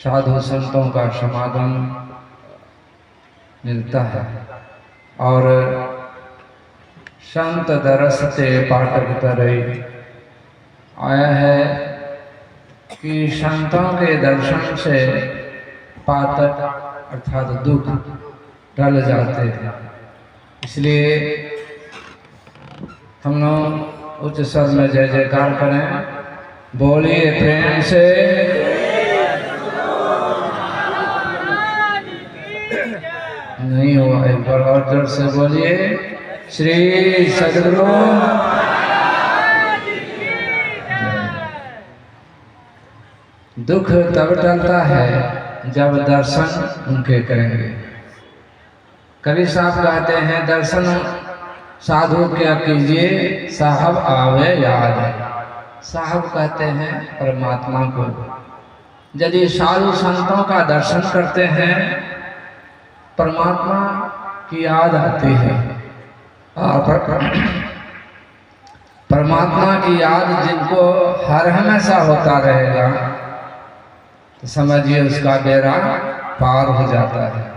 साधु संतों का समागम मिलता है। और संत दरसते पाठक तरई आया है कि संतों के दर्शन से पातक अर्थात दुख टल जाते हैं। इसलिए हम लोग उच्च स्वर में जय जयकार करें, बोलिए प्रेम से। नहीं हुआ, एक बार और जोर से बोलिए, श्री सद्गुरु। दुख तब टलता है जब दर्शन उनके करेंगे। कवि साहब कहते हैं, दर्शन साधु क्या कीजिए साहब आवे याद। साहब कहते हैं परमात्मा को। यदि साधु संतों का दर्शन करते हैं परमात्मा की याद आती है। और परमात्मा की याद जिनको हर हमेशा होता रहेगा तो समझिए उसका बेड़ा पार हो जाता है।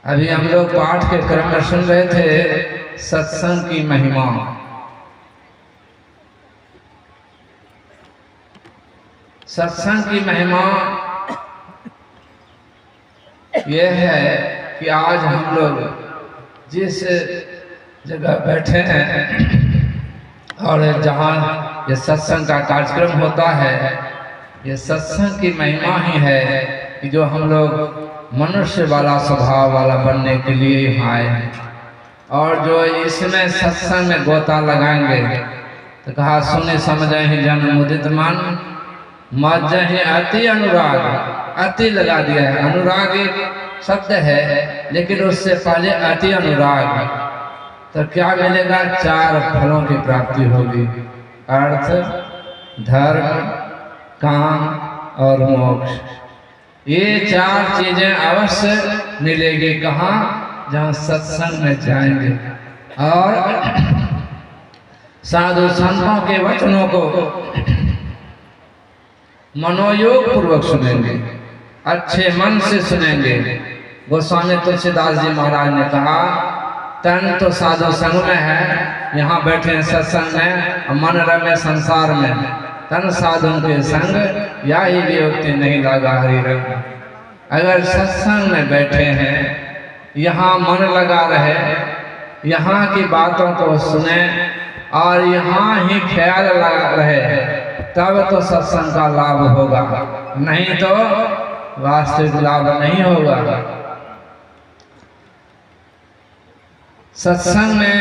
अभी हम लोग पाठ के क्रम में सुन रहे थे सत्संग की महिमा। सत्संग की महिमा यह है कि आज हम लोग जिस जगह बैठे हैं और जहाँ ये सत्संग का कार्यक्रम होता है, ये सत्संग की महिमा ही है कि जो हम लोग मनुष्य वाला स्वभाव वाला बनने के लिए यहाँ आए हैं। और जो इसमें सत्संग में गोता लगाएंगे तो कहा सुने समझे ही जन मुदित मन, मज ही अति अनुराग। अति लगा दिया है, अनुराग एक शब्द है लेकिन उससे पहले अति अनुराग। तो क्या मिलेगा? चार फलों की प्राप्ति होगी, अर्थ, धर्म, काम और मोक्ष। ये चार चीजें अवश्य मिलेगी। कहाँ? जहाँ सत्संग में जाएंगे और साधु संतों के वचनों को मनोयोग पूर्वक सुनेंगे, अच्छे मन से सुनेंगे। गोस्वामी तुलसीदास जी महाराज ने कहा, तन तो साधु संग में है, यहाँ बैठे सत्संग में, मन रमे संसार में। तन साधु के संग या ही वियोक्ति नहीं लगा हरि रंग। अगर सत्संग में बैठे हैं, यहाँ मन लगा रहे, यहाँ की बातों को सुने और यहाँ ही ख्याल लगा रहे, तब तो सत्संग का लाभ होगा, नहीं तो वास्तविक लाभ नहीं होगा। सत्संग में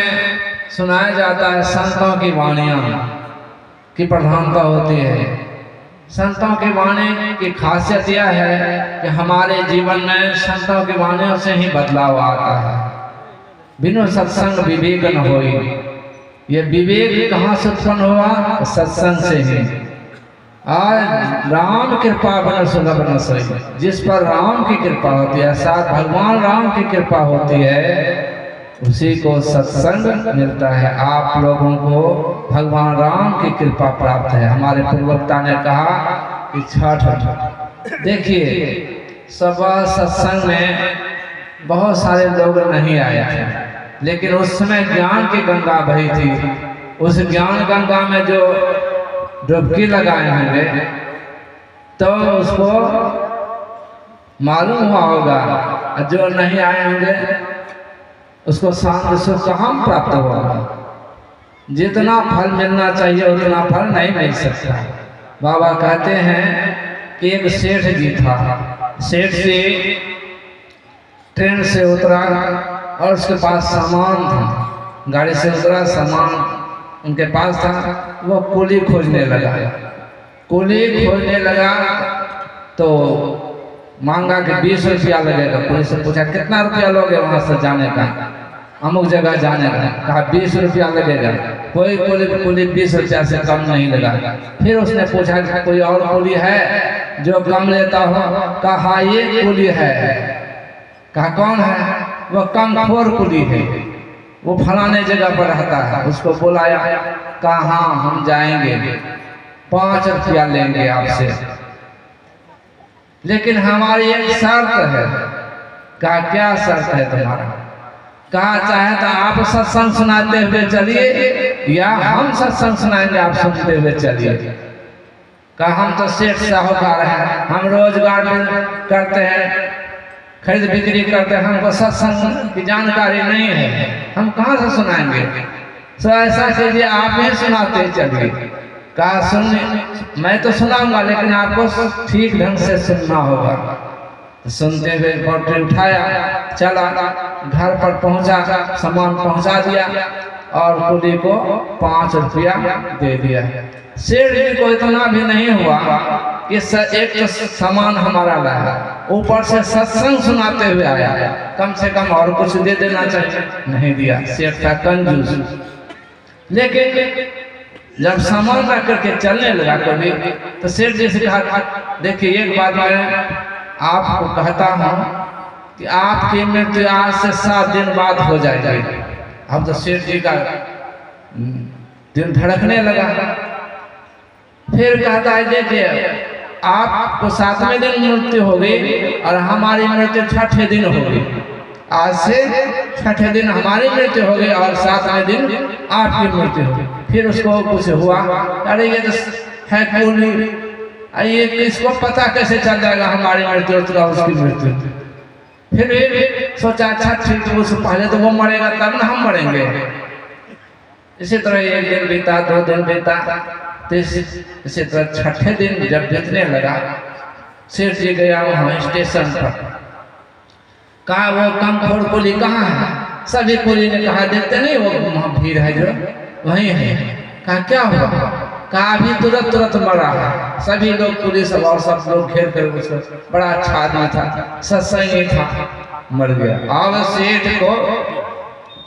सुनाया जाता है संतों की वाणियाँ की प्रधानता होती है। संतों की वाणी की खासियत यह है कि हमारे जीवन में संतों की वाणियों से ही बदलाव आता है। बिनु सत्संग विवेक न होई। ये विवेक कहाँ से उत्पन्न हुआ? सत्संग से ही। आज राम कृपा बन सुलभ न सोई। जिस पर राम की कृपा होती है, साथ भगवान राम की कृपा होती है, उसी को सत्संग मिलता है। आप लोगों को भगवान राम की कृपा प्राप्त है। हमारे पूर्ववक्ता ने कहा कि छठ, देखिए सब सत्संग में बहुत सारे लोग नहीं आए थे, लेकिन उस समय ज्ञान की गंगा बही थी। उस ज्ञान गंगा में जो डुबकी लगाए होंगे तो उसको मालूम हुआ होगा, जो नहीं आए होंगे उसको शांत सुख कहाँ प्राप्त होगा। जितना फल मिलना चाहिए उतना फल नहीं मिल सकता। बाबा कहते हैं कि एक सेठ जी था, सेठ जी ट्रेन से उतरा और उसके पास सामान था, गाड़ी से उतरा, सामान उनके पास था। वो कुली खोजने लगा। कुली खोजने लगा तो मांगा कि 20 रुपया लगेगा। पुलिस से पूछा कितना रुपया लोगे वहाँ से जाने का, अमुक जगह जाने का? कहा 20 रुपया लगेगा। कोई कुली 20 रुपया से कम नहीं लगा। फिर उसने पूछा कि कोई और कुली है जो कम लेता हो? कहा ये कुली है। कहा कौन है? वो कमखोर कुली है, वो फलाने जगह पर रहता है। उसको बुलाया, कहा हाँ हम जाएंगे, 5 रुपया लेंगे आपसे। लेकिन हमारी एक शर्त है। कहा क्या शर्त है तुम्हारा? कहा चाहे तो आप सत्संग सुनाते हुए चलिए या हम सत्संग सुनाएंगे, आप सुनते हुए चलिए। कहा हम तो सेठ साहूकार हैं, हम रोजगार करते हैं, खरीद बिक्री करते हैं, हमको सत्संग की जानकारी नहीं है, हम कहाँ से सुनाएंगे? तो ऐसा कीजिए आप ही सुनाते चलिए। कहा सुन, मैं तो सुनाऊंगा लेकिन आपको ठीक ढंग से सुनना होगा। सुनते हुए पटरी उठाया, चला, घर पर पहुंचा, सामान पहुंचा दिया और कुली को 5 रुपया दे दिया। सेठ जी को इतना भी नहीं हुआ कि एक तो सामान हमारा लाया, ऊपर से सत्संग सुनाते हुए आया, कम से कम और कुछ दे देना चाहिए, नहीं दिया। सेठ था कंजूस। लेकिन जब सामान रख करके चलने लगा कभी, तो सेठ जी से कहा देखिए एक बात मैं आपको कहता हूँ कि आपकी मृत्यु आज से 7 दिन बाद हो जाएगी। अब तो सेठ जी का दिल धड़कने लगा। फिर कहता है देखिए आपको 7वें दिन मृत्यु होगी और हमारी मृत्यु 6ठे दिन होगी। आज से 6ठे दिन हमारी मृत्यु होगी और 7वें दिन आपकी मृत्यु होगी। फिर उसको कुछ हुआ, अरे ये तो है कुली, ये इसको पता कैसे चल जाएगा हमारी मृत्यु और उसकी मृत्यु? फिर सोचा अच्छा ठीक है, उससे पहले तो वो मरेगा तब ना हम मरेंगे। इसी तरह 1 दिन बीता, 2 दिन बीता, इसी तरह 6ठे दिन जब बीतने लगा, सेठ जी गया वहाँ स्टेशन पर। कहा वो कमखोर कुली कहाँ है? सभी कुली ने कहा देखते नहीं वो वहाँ भीड़ है जो वहीं है। कहा क्या हुआ? कहा अभी तुरंत मरा है। सभी लोग पुलिस और सब लोग घेर कर उसको, बड़ा अच्छा आदमी था, सत्संगी था, मर गया। अब सेठ को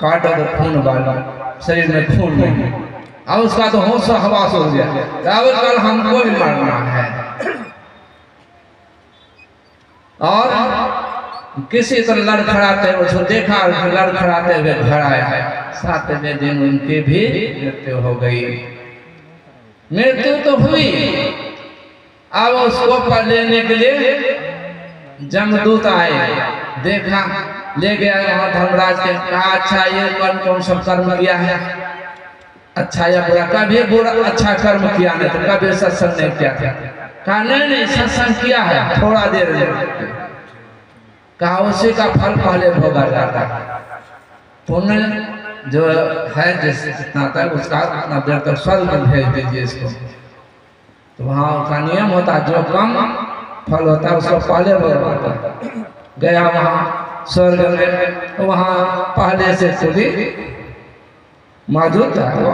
काटो तो खून वाला, शरीर में खून नहीं, अब उसका तो होश हवास हो गया, अब कल हमको भी मरना है। और किसी तरह लड़खड़ाते उसको देखा, लड़खड़ाते हुए घर आया। 7वें दिन उनकी भी मृत्यु हो गई। मृत्यु तो हुई, अब उसको पर लेने के लिए जमदूत आए, देखा, ले गया वहाँ धर्मराज के। कहा अच्छा ये कौन सब कर्म किया है, अच्छा या बुरा? कभी बुरा अच्छा कर्म किया नहीं, तो कभी सत्संग नहीं किया था। कहा नहीं सत्संग किया है, थोड़ा देर। कहा उसी का फल पहले भोगा जाता है। पुण्य जो है जितना तक उसका उतना देर तक स्वर्ग में भेज दीजिए इसको। तो वहाँ उसका नियम होता है, जो कम फल होता है उसको पहले भोगा है। गया वहाँ स्वर्ग में, वहाँ पहले से कुली मौजूद था, वो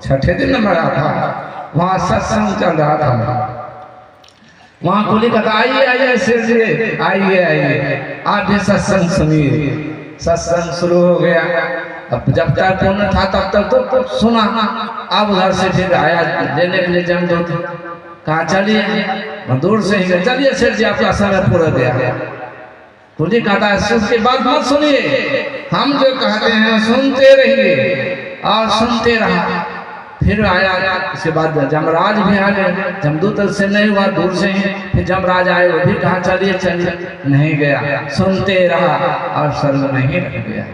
6ठे दिन मरा था, वहाँ सत्संग चल रहा था। वहाँ कुली कहता आइए सेठ जी, आइए आप भी सत्संग सुनिए। सत्संग शुरू हो गया। अब जब तक पुण्य था तब तक तो सुना। अब उधर से फिर आया लेने के लिए जमदूत। कहा चलिए, दूर से ही चलिए सेठ जी आपका समय पूरा गया। कुली कहता है उसकी बात मत सुनिए, हम जो कहते हैं सुनते रहिए। और सुनते रहा। फिर आया, उसके बाद जमराज भी आ गए। जमदूत से नहीं हुआ, दूर से ही। फिर जमराज आए, वो भी कहा चलिए, नहीं गया, सुनते रहा और स्वर्ग में ही रह गया।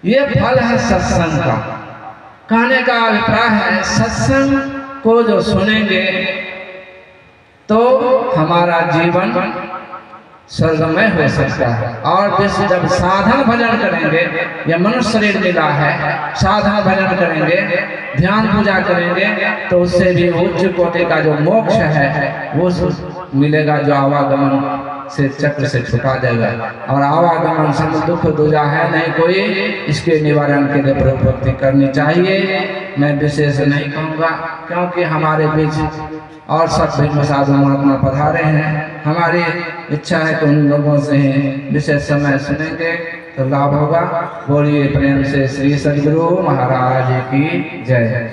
ये फल है सत्संग का। कहने का अभिप्राय है सत्संग को जो सुनेंगे तो हमारा जीवन स्वर्गमय हो सकता है। और जब साधन भजन करेंगे, यह मनुष्य शरीर मिला है, साधन भजन करेंगे, ध्यान पूजा करेंगे, तो उससे भी उच्च कोटि का जो मोक्ष है वो मिलेगा, जो आवागमन से चक्र से छुटा देगा। और आवागमन से दुख दूजा है नहीं कोई, इसके निवारण के लिए प्रवृत्ति करनी चाहिए। मैं विशेष नहीं कहूँगा, क्योंकि हमारे बीच और सब भी साधु महात्मा पधारे हैं। हमारी इच्छा है कि उन लोगों से विशेष समय सुनेंगे तो लाभ होगा। बोलिए प्रेम से श्री सद्गुरु महाराज की जय।